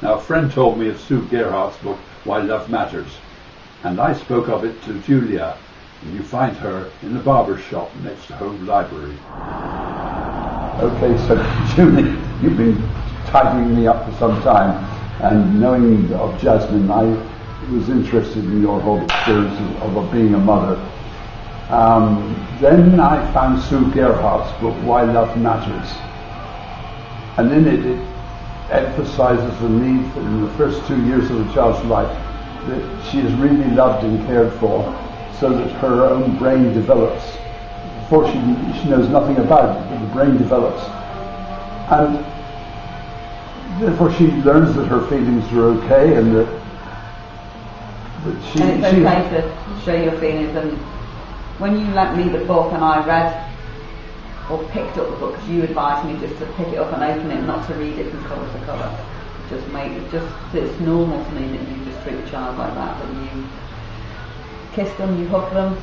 Now, a friend told me of Sue Gerhardt's book, Why Love Matters, and I spoke of it to Julia, and you find her in the barber shop next to her library. Okay, so Julie, you've been tidying me up for some time, and knowing of Jasmine, I was interested in your whole experience of being a mother. Then I found Sue Gerhardt's book, Why Love Matters, and in it emphasizes the need in the first 2 years of a child's life that she is really loved and cared for, so that her own brain develops. Before she knows nothing about it, but the brain develops, and therefore she learns that her feelings are okay, and that she. And it's okay to show your feelings. And when you lent me the book and I read or picked up the book, because you advised me just to pick it up and open it, not to read it from cover to cover. It's normal to me that you just treat a child like that you kiss them, you hug them,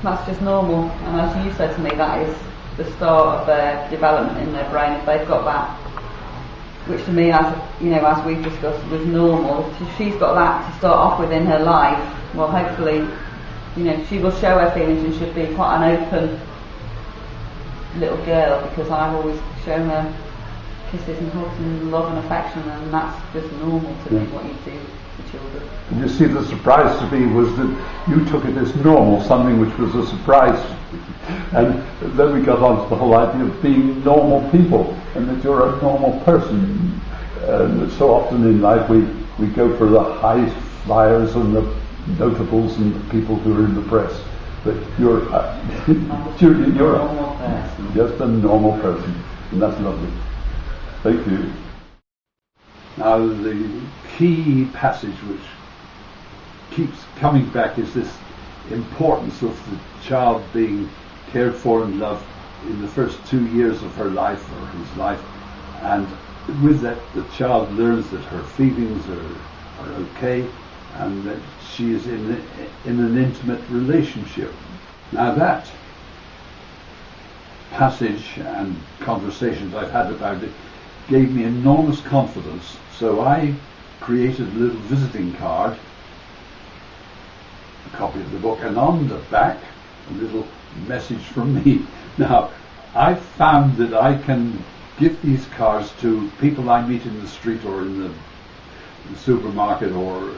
that's just normal. And as you said to me, that is the start of their development in their brain. If they've got that, which to me, as we've discussed, was normal, if she's got that to start off with in her life, well, hopefully, she will show her feelings and should be quite an open little girl, because I've always shown her kisses and hugs and love and affection, and that's just normal to me, what you do for children. And you see, the surprise to me was that you took it as normal, something which was a surprise, and then we got on to the whole idea of being normal people, and that you're a normal person. And so often in life we go for the high flyers and the notables and the people who are in the press. But you're just a normal person, and that's lovely. Thank you. Now, the key passage which keeps coming back is this importance of the child being cared for and loved in the first 2 years of her life, or his life, and with that the child learns that her feelings are okay, and that she is in an intimate relationship. Now, that passage and conversations I've had about it gave me enormous confidence, so I created a little visiting card, a copy of the book, and on the back a little message from me. Now, I found that I can give these cards to people I meet in the street or in the supermarket or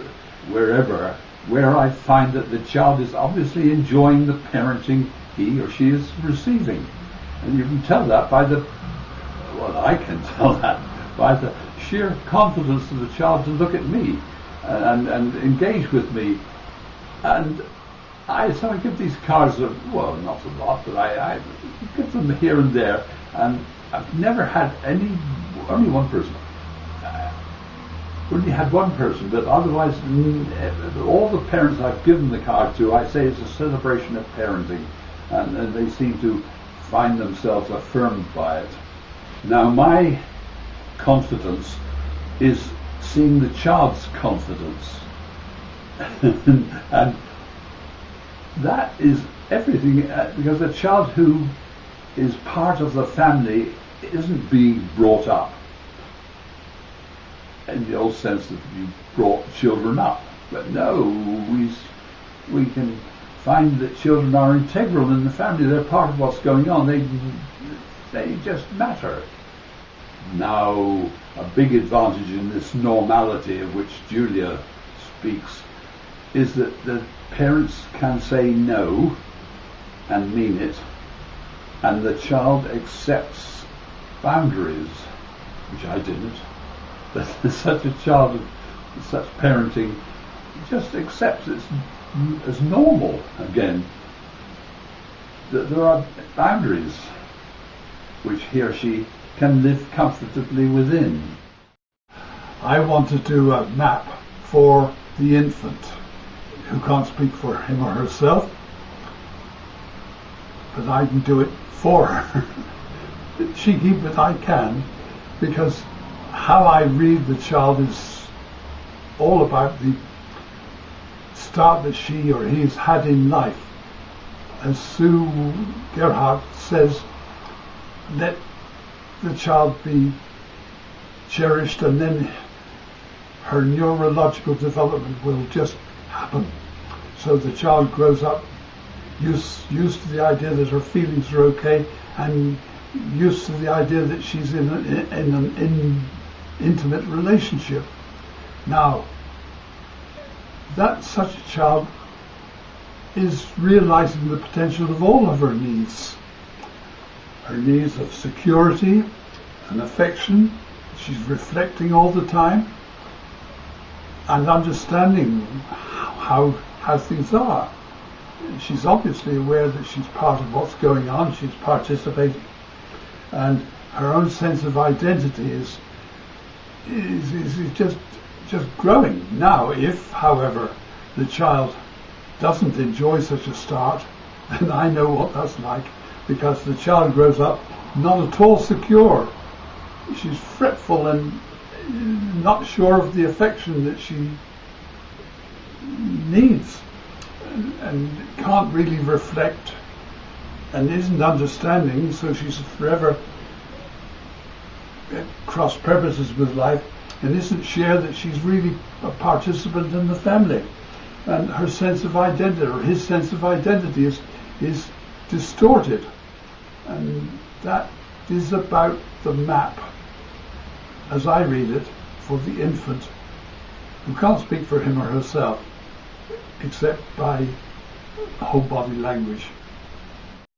wherever, where I find that the child is obviously enjoying the parenting he or she is receiving. And you can tell that by I can tell that by the sheer confidence of the child to look at me and engage with me. And so I give these cards, not a lot, but I give them here and there, and I've never had only one person. Only had one person, but otherwise all the parents I've given the card to, I say it's a celebration of parenting, and they seem to find themselves affirmed by it. Now, my confidence is seeing the child's confidence, and that is everything, because a child who is part of the family isn't being brought up in the old sense that you brought children up. But no, we can find that children are integral in the family. They're part of what's going on. They just matter. Now, a big advantage in this normality of which Julia speaks is that the parents can say no and mean it, and the child accepts boundaries, which I didn't. But such a child of such parenting just accepts it as normal again, that there are boundaries which he or she can live comfortably within. I want to do a map for the infant who can't speak for him or herself, but I can do it for her. Cheeky, but I can, because how I read the child is all about the start that she or he has had in life. As Sue Gerhardt says, let the child be cherished, and then her neurological development will just happen. So the child grows up used to the idea that her feelings are okay, and used to the idea that she's in an intimate relationship. Now, that such a child is realizing the potential of all of her needs. Her needs of security and affection. She's reflecting all the time and understanding how things are. She's obviously aware that she's part of what's going on. She's participating, and her own sense of identity is just growing. Now, if, however, the child doesn't enjoy such a start, then I know what that's like, because the child grows up not at all secure. She's fretful and not sure of the affection that she needs, and can't really reflect, and isn't understanding, so she's forever at cross purposes with life, and isn't sure that she's really a participant in the family. And her sense of identity, or his sense of identity, is distorted. And that is about the map, as I read it, for the infant who can't speak for him or herself except by whole body language.